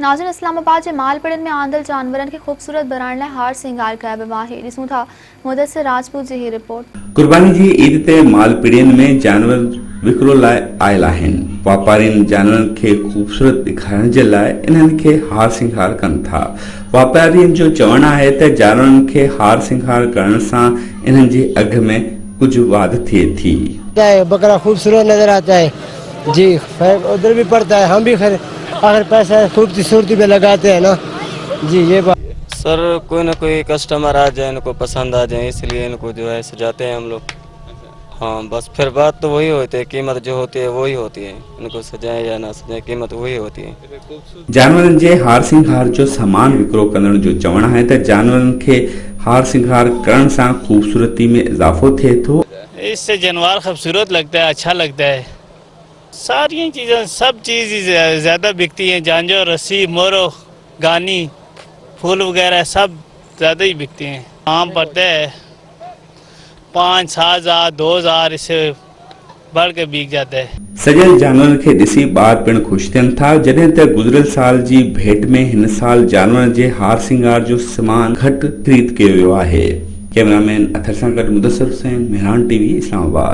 नाज़रीन, इस्लामाबाद जे मालपड़न में आंदल जानवरन के खूबसूरत बनाने लाइ हार सिंगार कया वियो आहे। ॾिसूं था मुदस्सिर राजपूत जी ही रिपोर्ट। कुर्बानी जी ईद ते मालपीड़ियन में जानवर विकिरो लाइ आयल आहिनि। वापारियुनि जानवरनि खे खूबसूरत ॾेखारण जे लाइ इन्हनि खे हार सिंगार कनि था। वापारियुनि जो चवणु आहे त जानवरनि खे हार सिंगार करण सां इन्हनि जे अघ में कुझु वाध थिए थी। बकरा खूबसूरत नजर आता है जी, उधर भी पड़ता है, हम भी अगर पैसा खूबसूरती में लगाते हैं ना जी। ये बात सर, कोई ना कोई कस्टमर आ जाए, इनको पसंद आ जाए, इसलिए इनको जो है सजाते हैं हम लोग। हाँ, बस फिर बात तो वही होती है, कीमत जो होती है वही होती है। इनको सजाए या ना सजाए, कीमत वही होती है। जानवरनि जे हार सिंगार जो सामान विकिरो कंदड़ जो चवणु आहे त जानवरनि खे हार सिंगार करण सां खूबसूरती में इजाफो थिए थो। इससे जानवर खूबसूरत लगता है, अच्छा लगता है। सारी चीज़ें, सब चीज़ ज़्यादा बिकती हैं। झांझर, रस्सी, मोरो, गानी, फूल वगैरह सब ज़्यादा ही बिकती हैं। आम पड़ता है 5-7,000 2,000, इससे बढ़ के बिक जाता है। सजल जानवर खे ॾिसी ॿार पिण ख़ुशि थियनि था, जॾहिं त गुज़िरियल साल जी भेट में हिन साल जानवर जे हार सिंगार जो सामान घटि ख़रीद कयो वियो आहे। कैमरामैन अथर सां गॾु मुदस्सिर हुसैन, मेहरान टीवी, इस्लामाबाद।